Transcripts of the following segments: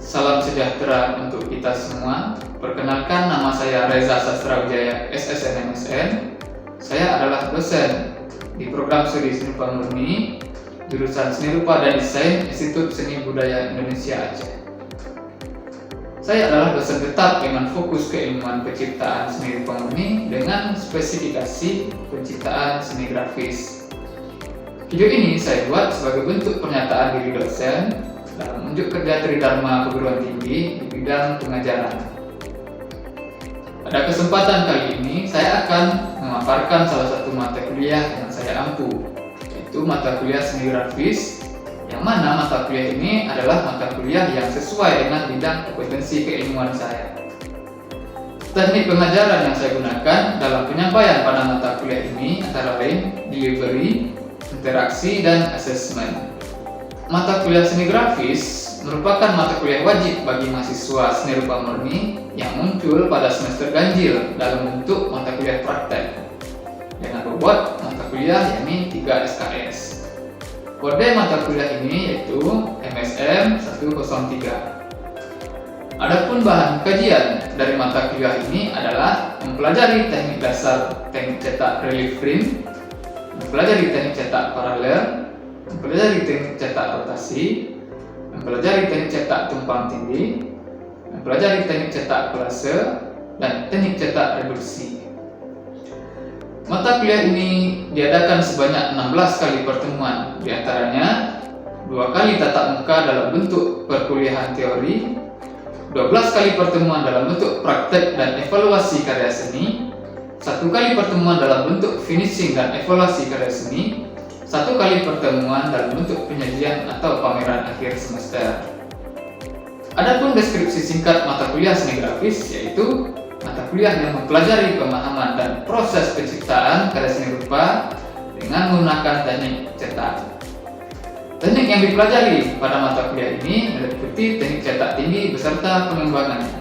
Salam sejahtera untuk kita semua. Perkenalkan, nama saya Reza Sastrawijaya, SSN MSN. Saya adalah dosen di program studi Seni Rupa Murni, jurusan Seni Rupa dan Desain, Institut Seni Budaya Indonesia Aceh. Saya adalah dosen tetap dengan fokus keilmuan penciptaan seni rupa murni dengan spesifikasi penciptaan seni grafis. Video ini saya buat sebagai bentuk pernyataan diri dosen dalam unjuk kerja Tridharma perguruan tinggi di bidang pengajaran. Pada kesempatan kali ini saya akan memaparkan salah satu mata kuliah yang saya ampu, yaitu mata kuliah seni grafis, yang mana mata kuliah ini adalah mata kuliah yang sesuai dengan bidang kompetensi keilmuan saya. Teknik pengajaran yang saya gunakan dalam penyampaian pada mata kuliah ini antara lain delivery, interaksi, dan asesmen. Mata kuliah seni grafis merupakan mata kuliah wajib bagi mahasiswa seni rupa murni yang muncul pada semester ganjil dalam bentuk mata kuliah praktek dengan bobot mata kuliah yakni 3 SKS. Kode mata kuliah ini yaitu MSM 103. Adapun bahan kajian dari mata kuliah ini adalah mempelajari teknik dasar teknik cetak relief print, mempelajari teknik cetak paralel, mempelajari teknik cetak rotasi, mempelajari teknik cetak tumpang tindih, mempelajari teknik cetak kolase, dan teknik cetak reduksi. Mata kuliah ini diadakan sebanyak 16 kali pertemuan, diantaranya 2 kali tatap muka dalam bentuk perkuliahan teori, 12 kali pertemuan dalam bentuk praktek dan evaluasi karya seni, 1 kali pertemuan dalam bentuk finishing dan evaluasi karya seni, 1 kali pertemuan dalam bentuk penyajian atau pameran akhir semester. Adapun deskripsi singkat mata kuliah seni grafis yaitu mata kuliah yang mempelajari pemahaman dan proses penciptaan karya seni rupa dengan menggunakan teknik cetak. Teknik yang dipelajari pada mata kuliah ini meliputi teknik cetak tinggi beserta pengembangannya.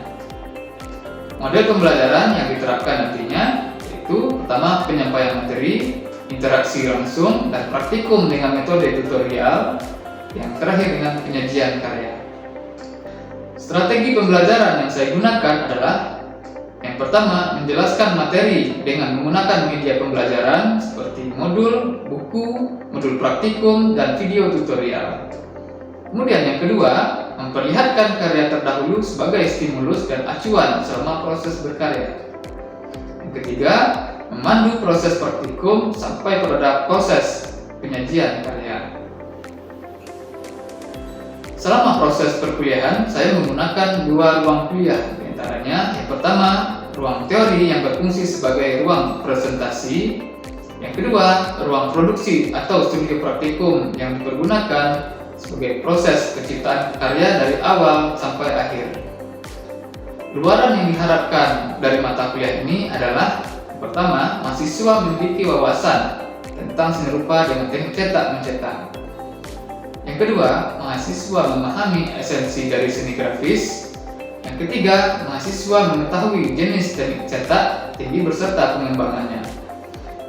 Model pembelajaran yang diterapkan nantinya yaitu pertama penyampaian materi, interaksi langsung, dan praktikum dengan metode tutorial, yang terakhir dengan penyajian karya. Strategi pembelajaran yang saya gunakan adalah yang pertama, menjelaskan materi dengan menggunakan media pembelajaran seperti modul, buku, modul praktikum, dan video tutorial. Kemudian yang kedua, memperlihatkan karya terdahulu sebagai stimulus dan acuan selama proses berkarya. Yang ketiga, memandu proses praktikum sampai pada proses penyajian karya. Selama proses perkuliahan, saya menggunakan 2 ruang kuliah. Di antaranya, yang pertama, ruang teori yang berfungsi sebagai ruang presentasi. Yang kedua, ruang produksi atau studio praktikum yang dipergunakan sebagai proses penciptaan karya dari awal sampai akhir. Luaran yang diharapkan dari mata kuliah ini adalah pertama, mahasiswa memiliki wawasan tentang seni rupa dengan teknik cetak mencetak. Yang kedua, mahasiswa memahami esensi dari seni grafis. Yang ketiga, mahasiswa mengetahui jenis teknik cetak tinggi beserta pengembangannya.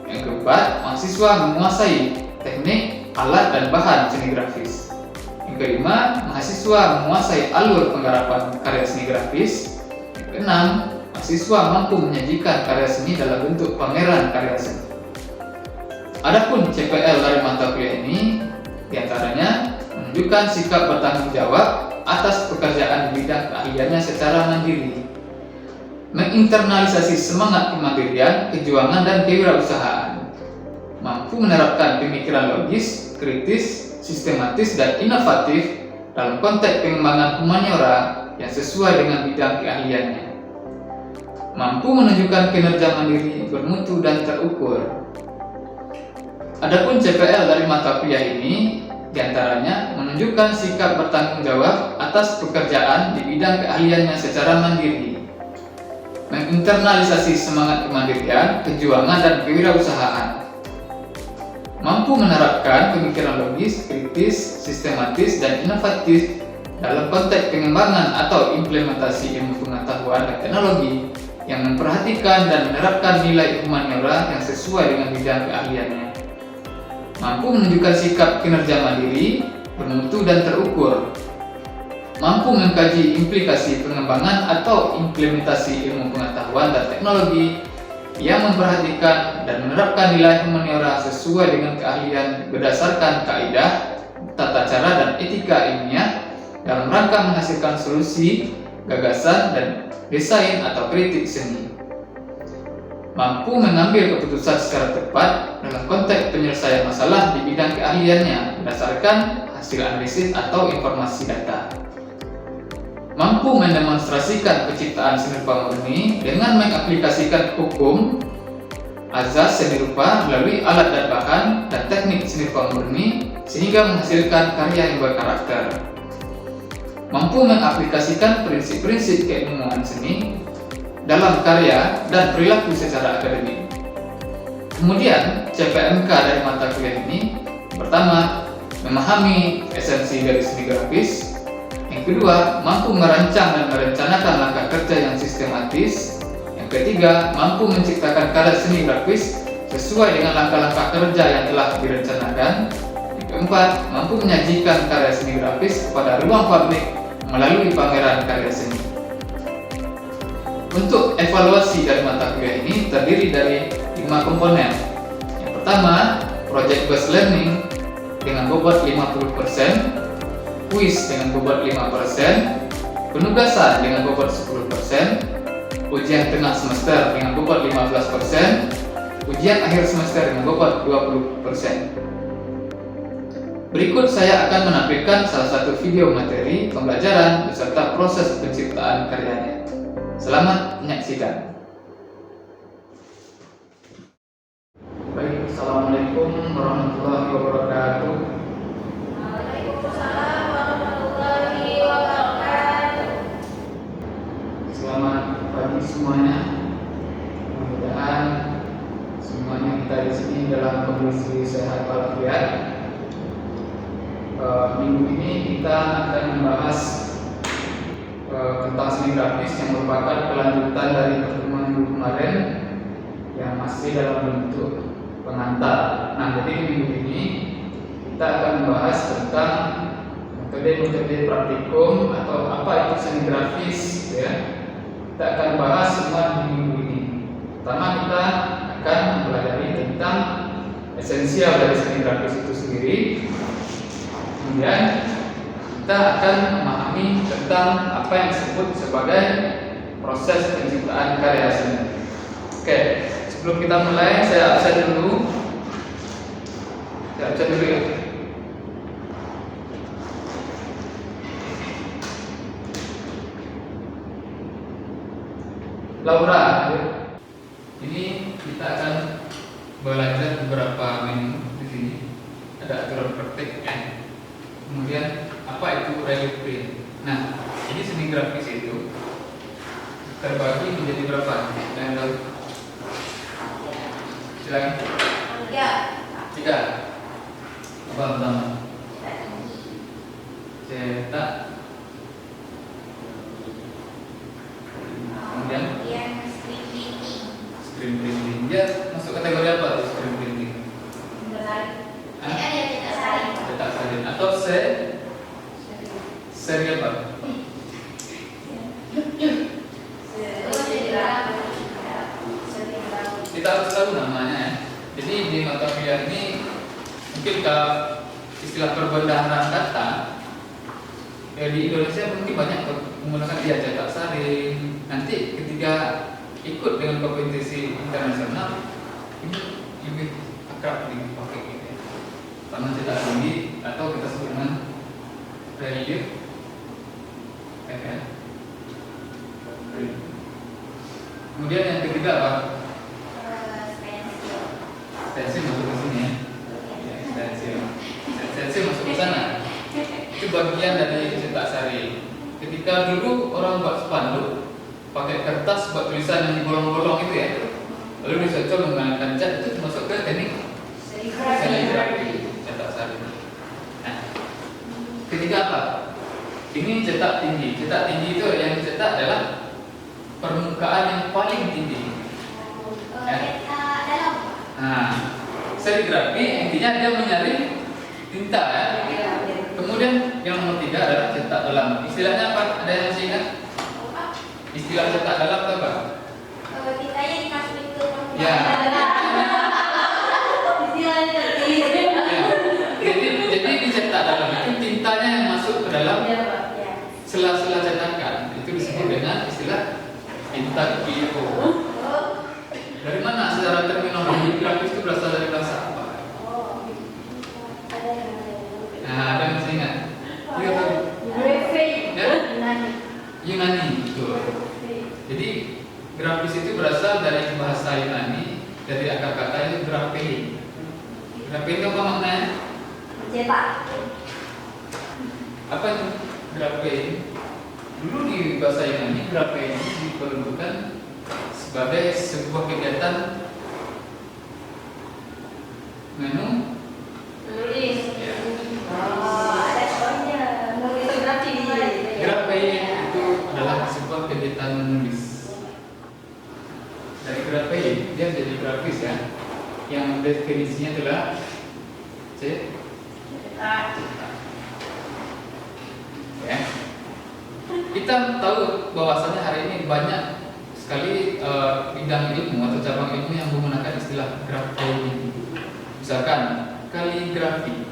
Yang keempat, mahasiswa menguasai teknik, alat, dan bahan seni grafis. Yang kelima, mahasiswa menguasai alur penggarapan karya seni grafis. Yang keenam, mahasiswa mampu menyajikan karya seni dalam bentuk pameran karya seni. Adapun CPL dari mata kuliah ini diantaranya menunjukkan sikap bertanggung jawab atas pekerjaan di bidang keahliannya secara mandiri, menginternalisasi semangat kemandirian, kejuangan, dan kewirausahaan, mampu menerapkan pemikiran logis, kritis, sistematis, dan inovatif dalam konteks pengembangan humaniora yang sesuai dengan bidang keahliannya, mampu menunjukkan kinerja mandiri, bermutu, dan terukur. Adapun CPL dari mata kuliah ini diantaranya menunjukkan sikap bertanggung jawab atas pekerjaan di bidang keahliannya secara mandiri, menginternalisasi semangat kemandirian, kejuangan, dan kewirausahaan, mampu menerapkan pemikiran logis, kritis, sistematis, dan inovatif dalam konteks pengembangan atau implementasi ilmu pengetahuan dan teknologi yang memperhatikan dan menerapkan nilai humaniora yang sesuai dengan bidang keahliannya, mampu menunjukkan sikap kinerja mandiri, bermutu, dan terukur, mampu mengkaji implikasi pengembangan atau implementasi ilmu pengetahuan dan teknologi yang memperhatikan dan menerapkan nilai humaniora sesuai dengan keahlian berdasarkan kaidah, tata cara, dan etika ilmiah dalam rangka menghasilkan solusi, gagasan, dan desain atau kritik seni. Mampu mengambil keputusan secara tepat dalam konteks penyelesaian masalah di bidang keahliannya berdasarkan hasil analisis atau informasi data. Mampu mendemonstrasikan penciptaan seni rupa murni dengan mengaplikasikan hukum azas seni rupa melalui alat dan bahan dan teknik seni rupa murni sehingga menghasilkan karya yang berkarakter. Mampu mengaplikasikan prinsip-prinsip keilmuan seni dalam karya dan perilaku secara akademik. Kemudian, CPMK dari mata kuliah ini pertama, memahami esensi dari seni grafis. Yang kedua, mampu merancang dan merencanakan langkah kerja yang sistematis. Yang ketiga, mampu menciptakan karya seni grafis sesuai dengan langkah-langkah kerja yang telah direncanakan. Yang keempat, mampu menyajikan karya seni grafis kepada ruang publik melalui pameran karya seni. Untuk evaluasi dari mata kuliah ini terdiri dari 5 komponen. Yang pertama, project based learning dengan bobot 50%, kuis dengan bobot 5%, penugasan dengan bobot 10%, ujian tengah semester dengan bobot 15%, ujian akhir semester dengan bobot 20%. Berikut saya akan menampilkan salah satu video materi pembelajaran beserta proses penciptaan karyanya. Selamat menyaksikan. Baik, Assalamualaikum warahmatullahi wabarakatuh. Waalaikumsalam warahmatullahi wabarakatuh. Selamat pagi semuanya. Mudah-mudahan semuanya kita di sini dalam kondisi sehat walafiat. Minggu ini kita akan membahas tentang seni grafis yang merupakan kelanjutan dari pertemuan minggu kemarin yang masih dalam bentuk pengantar. Nah, jadi di minggu ini kita akan membahas tentang metode-metode praktikum atau apa itu seni grafis, ya. Kita akan bahas semua di minggu ini. Pertama, kita akan mempelajari tentang esensial dari seni grafis itu sendiri. Kemudian kita akan memahami tentang apa yang disebut sebagai proses penciptaan karya seni. Oke, sebelum kita mulai, saya absen dulu. Ya. Laura, ini kita akan belajar beberapa menu di sini. Ada aturan praktek, kemudian apa itu relief print. Nah, jadi seni grafis itu terbagi menjadi berapa? Yang tahu? Silakan. Tiga. Apa pertama? Cetak. Kemudian screen printing. Dia masuk kategori apa tuh screen printing? Cetak salin atau seri apa? Kita harus tahu namanya, ya. Jadi di mata kuliah ini mungkin kalau istilah perbendaharaan data di Indonesia mungkin banyak menggunakan dia cetak salin. Nanti ketika ikut dengan kompetisi internasional ini lebih akrab dipakai gitu, ya. Pertama cetak tinggi atau kita sebut dengan relief, Kemudian yang ketiga apa? Stensil masuk ke sini, ya. Stensil masuk ke sana. Itu bagian dari cetak salin. Ketika dulu orang buat spanduk pakai kertas buat tulisan yang bolong-bolong itu, ya. Lalu dicocol menggunakan cat, itu masuk ke teknik seligrafi cetak salin. Nah, ketiga apa? Ini cetak tinggi. Cetak tinggi itu yang dicetak adalah permukaan yang paling tinggi. Nah, serigrafi intinya dia menyaring tinta, ya. Kemudian Kemudian yang nomor 3 adalah cetak dalam. Istilahnya apa? Ada yang masih ingat? Apa? Istilah cetak dalam itu apa? Tintanya dimasukin ke Ya. istilahnya tadi. Ya. Jadi dicetak dalam itu tintanya yang masuk ke dalam Iya, Pak. Ya. sela-sela cetakan. Itu disebut dengan istilah tinta bio. Oh. Dari mana secara terminologi grafis itu berasal dari bahasa apa? Oh. Ada yang Nah, ada yang masih ingat? Iya, Pak. Ya? Yunani, betul. Jadi grafis itu berasal dari bahasa Yunani, dari akar kata itu graphein. Graphein itu apa maknanya? Cetak. Apa itu graphein? Dulu di bahasa Yunani graphein itu diperuntukkan sebagai sebuah kegiatan Menulis. Ya. Oh, ada contohnya. Menulis fotografi di mana? Graphein itu adalah sebuah kegiatan menulis. Dari graphein dia jadi grafis ya, yang definisinya adalah C. Cetak. Ya. Kita tahu bahwasanya hari ini banyak sekali bidang ilmu atau cabang ilmu yang menggunakan istilah graphein. Misalkan kaligrafi,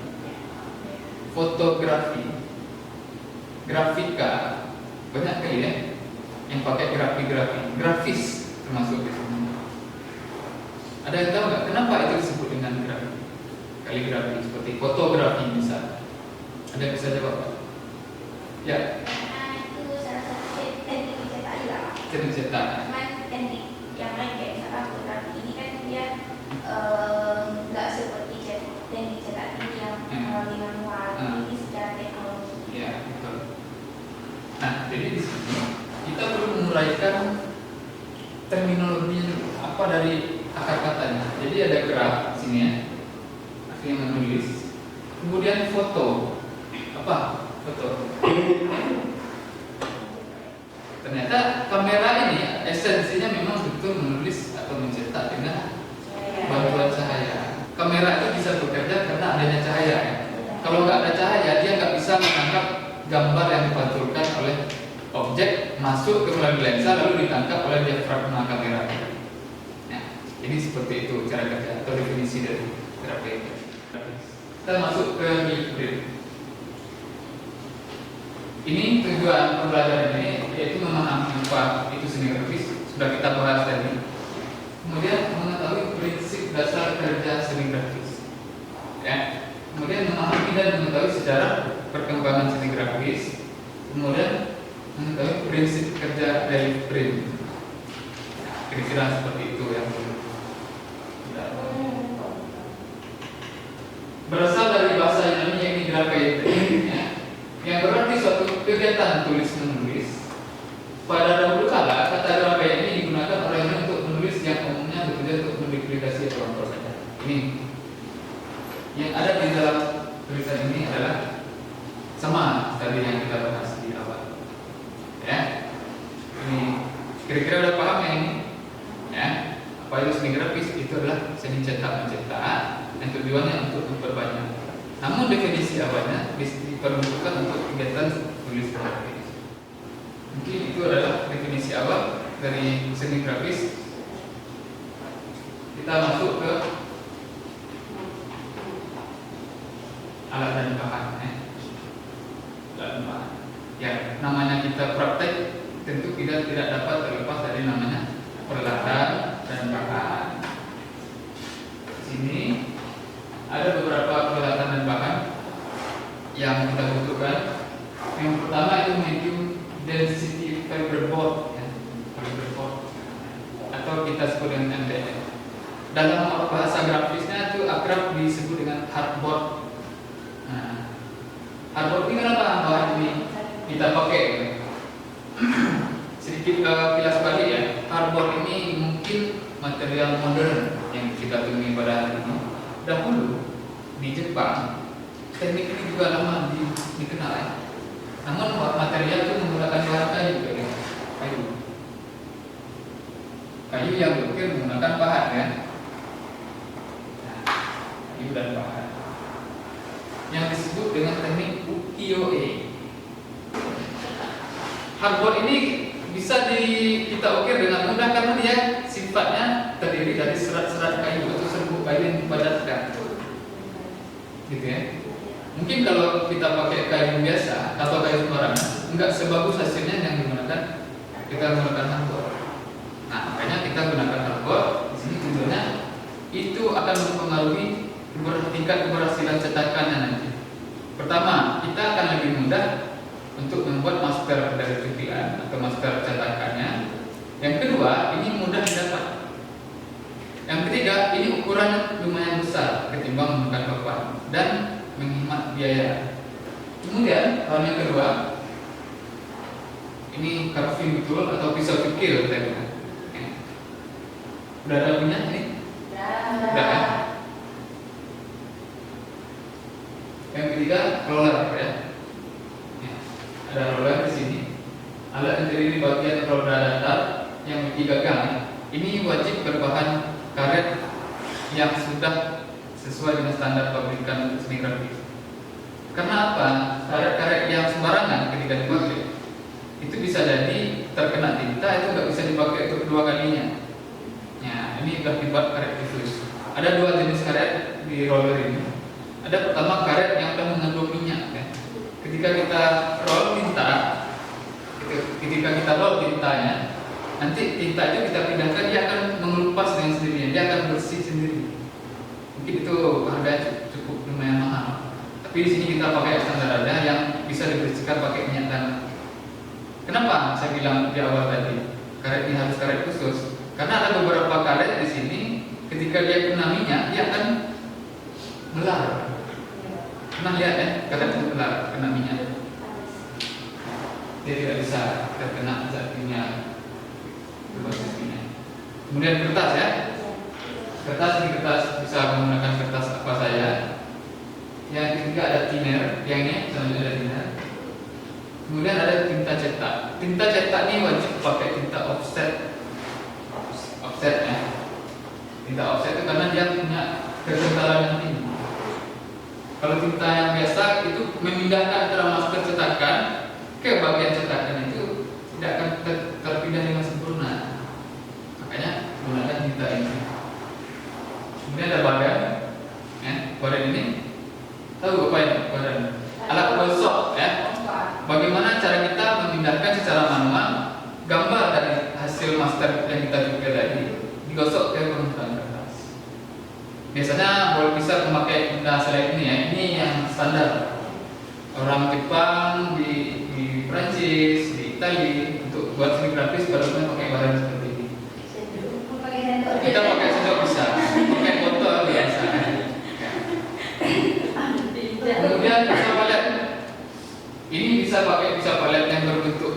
fotografi, grafika, banyak kali ya yang pakai grafi-grafi, grafis termasuk di sini. Ada yang tahu nggak kenapa itu disebut dengan grafi? Kaligrafi seperti fotografi misalnya. Ada yang bisa jawab? Ya, Karena itu salah satu teknik cetak juga. sering cetak. Cuman teknik yang lain kayak misalkan fotografi ini kan dia nggak seperti teknik cetak ini yang melalui manual. Ini secara teknologi. Ya, betul. Nah, jadi di sini kita perlu menguraikan terminologinya dulu. Apa dari akar katanya? Jadi ada graf di sini ya, artinya menulis. Kemudian foto, apa? Foto. Ternyata kamera ini esensinya memang betul menulis atau mencetak dengan bantuan cahaya. Kamera itu bisa bekerja karena adanya cahaya. Ya. Kalau nggak ada cahaya, dia nggak bisa menangkap gambar yang dipantulkan oleh objek masuk ke melalui lensa lalu ditangkap oleh diafragma kamera. Nah, jadi seperti itu cara kerja atau definisi dari grafis. Kita masuk ke hybrid. Ini tujuan pembelajaran ini yaitu memahami apa itu seni grafis, sudah kita bahas tadi. Kemudian mengetahui prinsip dasar kerja seni grafis. Ya. Kemudian memahami dan mengetahui sejarah perkembangan seni grafis. Kemudian mengetahui prinsip kerja dari print. Kira-kira seperti itu yang berasal dari bahasa Yunani yaitu graphein, ya, yang berarti suatu kegiatan tulis menulis. Pada dahulu kala kata graphein ini digunakan olehnya untuk menulis yang umumnya bekerja untuk menduplikasi atau saja. Ini yang ada di dalam tulisan ini adalah sama tadi yang kita bahas di awal. Ya, ini kira-kira udah paham ya ini? Ya, apa itu seni grafis? Itu adalah seni cetak mencetak yang tujuannya untuk memperbanyak. Namun definisi awalnya diperuntukkan untuk kegiatan tulis grafis. Mungkin itu adalah definisi awal dari seni grafis. Kita masuk ke alat dan bahan. Alat dan bahan. Ya, namanya kita praktek, tentu kita tidak dapat terlepas dari namanya peralatan dan bahan. Di sini ada beberapa peralatan dan bahan yang kita butuhkan. Yang pertama itu medium density fiberboard, ya, fiberboard, atau kita sebut dengan MDF. Dalam bahasa grafisnya itu akrab disebut dengan hardboard. Nah, hardboard ini kenapa bahan ini kita pakai? Sedikit kilas balik ya, hardboard ini mungkin material modern yang kita temui pada hari ini. Dahulu di Jepang teknik ini juga lama dikenal ya. Namun material itu menggunakan bahan kayu juga ya. Kayu yang betul menggunakan bahan ya. Nah, kayu dan bahan yang disebut dengan teknik uki TOA. Hardboard ini bisa kita ukir dengan mudah karena dia sifatnya terdiri dari serat-serat kayu atau serbuk kayu yang dipadatkan, gitu ya. Mungkin kalau kita pakai kayu biasa atau kayu sembarangan, nggak sebagus hasilnya yang kita menggunakan hardboard. Nah, makanya kita gunakan hardboard. Di sini tentunya itu akan mempengaruhi tingkat keberhasilan cetakannya nanti. Pertama, kita akan lebih mudah untuk membuat masker dari tulisan atau masker cetakannya. Yang kedua, ini mudah didapat. Yang ketiga, ini ukurannya lumayan besar ketimbang menggunakan papan dan menghemat biaya. Kemudian, hal yang kedua, ini carving tool atau pisau cukil kita bilang. Udah ada punya ini? Udah ya? Yang ketiga, roller ya. Ada roller di sini. Alat yang terdiri bagian roda datar yang memiliki gagang. Ini wajib berbahan karet yang sudah sesuai dengan standar pabrikan seni grafis. Karena apa? Karet-karet yang sembarangan ketika dipakai itu bisa jadi terkena tinta, itu nggak bisa dipakai untuk kedua kalinya. Ya, ini sudah dibuat karet khusus. Ada dua jenis karet di roller ini. Ada pertama karet yang sudah mengandung minyak. Ya. Ketika kita roll tintanya, nanti tinta itu kita pindahkan, dia akan mengelupas dengan sendirinya, dia akan bersih sendiri. Mungkin itu harganya cukup lumayan mahal. Tapi di sini kita pakai standar aja yang bisa dibersihkan pakai minyak tanah. Kenapa saya bilang di awal tadi karet ini harus karet khusus? Karena ada beberapa karet di sini ketika dia kena minyak dia akan melar. Pernah lihat ya karet itu melar kena minyak? Dia tidak bisa terkena zat kimia berbasis minyak. Kemudian kertas ya. Kertas ini bisa menggunakan kertas apa saja. Yang ketiga ada thinner, yang ini selanjutnya ada thinner. Kemudian ada tinta cetak. Tinta cetak ini wajib pakai tinta offset ya. Tinta offset itu karena dia punya kekentalan yang tinggi. Kalau tinta yang biasa itu memindahkan antara masker cetakan ke bagian cetakan itu tidak akan terpindah dengan sempurna. Makanya gunakan tinta ini. Kemudian ada badan, ya. Badan ini tahu apa ini badan? Alat gosok ya. Bagaimana cara kita memindahkan secara manual gambar dari hasil master yang kita cukil tadi digosok ke permukaan kertas. Biasanya boleh bisa memakai benda selain ini ya. Ini yang standar. Orang Jepang di Prancis, di Italia untuk buat seni grafis pada umumnya pakai bahan seperti ini. Kita pakai sendok bisa, pakai botol biasa. Kemudian pisau palet. Ini bisa pakai pisau palet yang berbentuk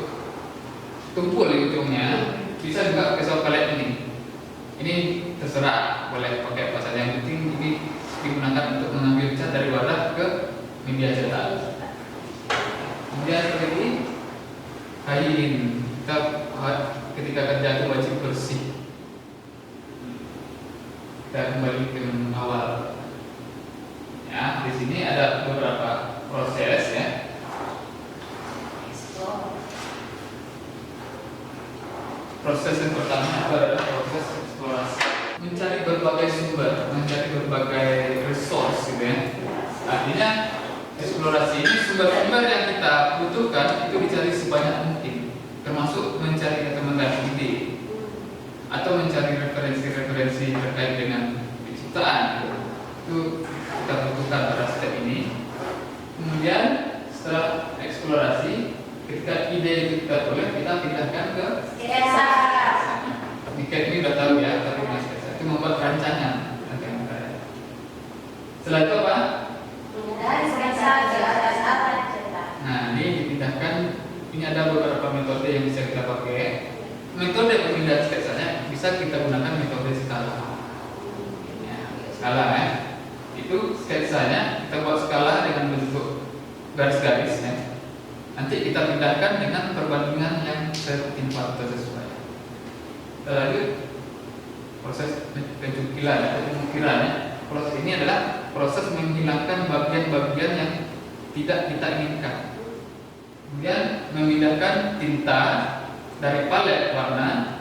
tumpul di ujungnya. Bisa juga pisau palet ini. Ini terserah boleh pakai apa saja. Yang penting ini digunakan untuk mengambil cat dari wadah ke media cetak. Kemudian seperti ini kain. Kita ketika kerja itu wajib bersih. Kita kembali ke awal. Ya, di sini ada beberapa proses ya. Proses yang pertama adalah proses eksplorasi, mencari berbagai sumber, mencari berbagai resource, gitu ya. Artinya eksplorasi ini sumber-sumber yang kita butuhkan itu dicari sebanyak mungkin, termasuk mencari rekomendasi ide atau mencari referensi-referensi terkait dengan penciptaan. Itu kita butuhkan pada step ini. Kemudian setelah eksplorasi, ketika ide itu kita tulis, kita pindahkan ke sketsa. Niket ini udah tahu ya, tapi sketsa itu membuat rancangan. Setelah itu apa? Dari sketsa ke atas apa cetak. Nah, ini dipindahkan. Ini ada beberapa metode yang bisa kita pakai. Metode pemindahan sketsanya bisa kita gunakan metode skala. Ya, skala ya. Itu sketsanya kita buat skala dengan bentuk garis-garis ya. Nanti kita pindahkan dengan perbandingan yang setimpal atau sesuai. Kita lanjut proses pencukilan atau pengukiran ya. Proses ini adalah proses menghilangkan bagian-bagian yang tidak kita inginkan. Kemudian memindahkan tinta dari palet warna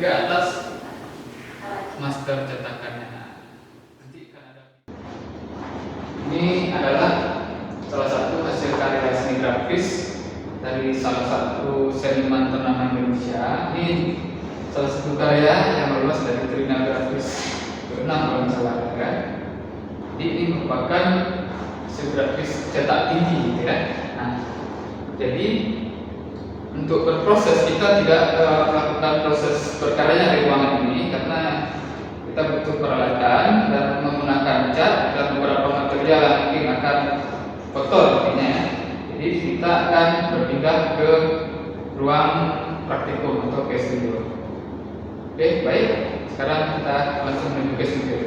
ke atas master cetakannya. Nanti akan ada. Ini adalah salah satu hasil karya seni grafis dari salah satu seniman ternama Indonesia. Ini salah satu karya yang lolos dari Trina Grafis ke-6 kalau nggak salah kan. Jadi ini merupakan hasil grafis cetak tinggi, gitu ya. Nah, jadi untuk berproses kita tidak melakukan proses berkaryanya di ruangan ini karena kita butuh peralatan dan menggunakan cat dan beberapa material yang mungkin akan kotor nantinya. Jadi kita akan berpindah ke ruang praktikum atau ke studio. Oke, baik. Sekarang kita langsung menuju ke studio.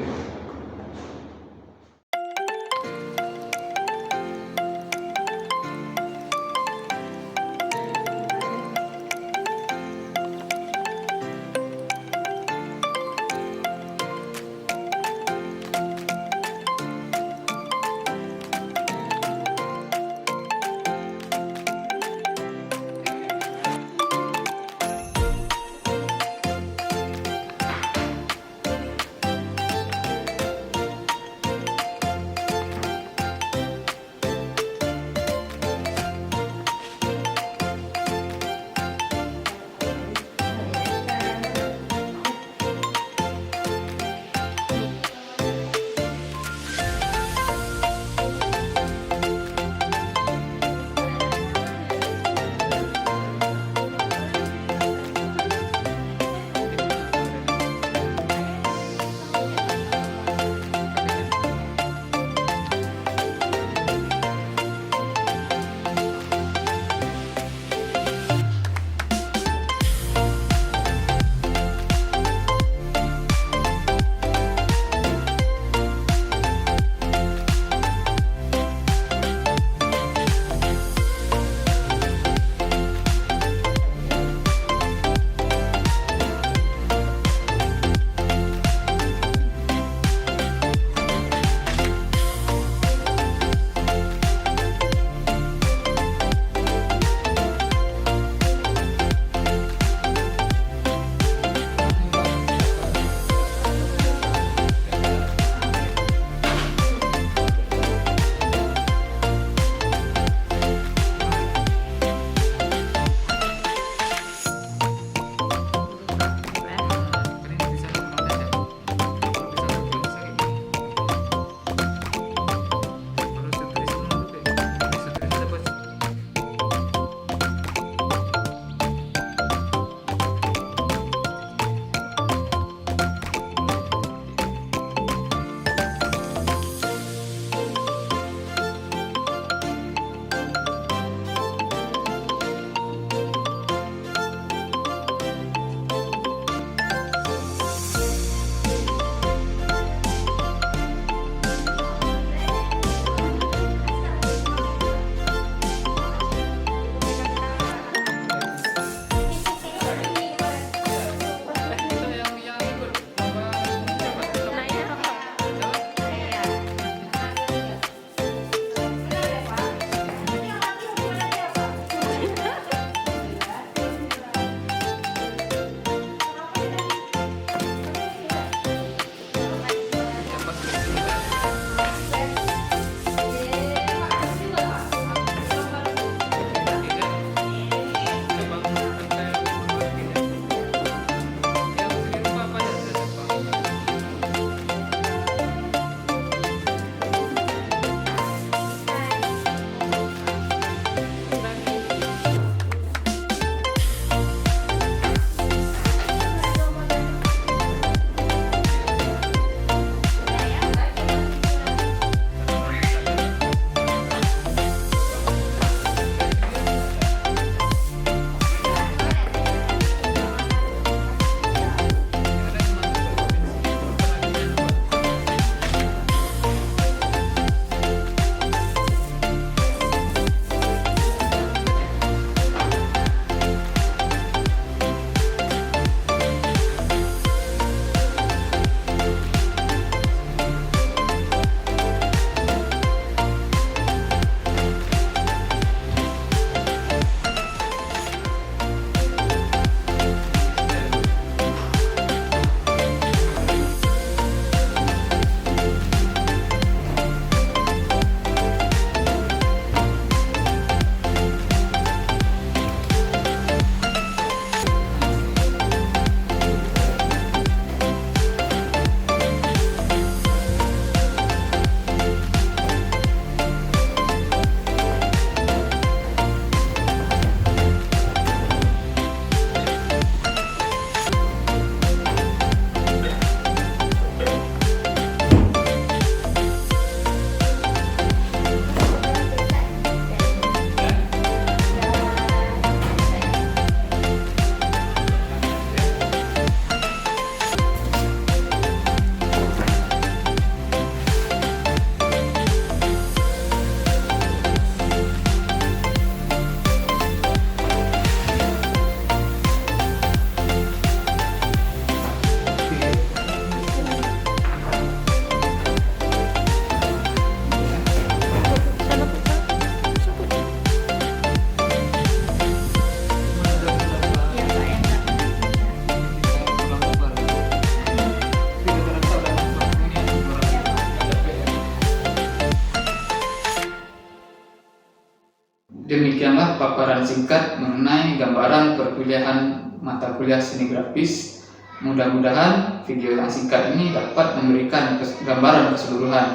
paparan singkat mengenai gambaran perkuliahan mata kuliah seni grafis. Mudah-mudahan video yang singkat ini dapat memberikan gambaran keseluruhan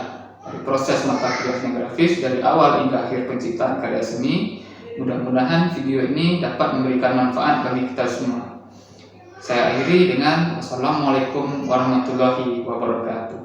dari proses mata kuliah seni grafis dari awal hingga akhir penciptaan karya seni. Mudah-mudahan video ini dapat memberikan manfaat bagi kita semua. Saya akhiri dengan wassalamualaikum warahmatullahi wabarakatuh.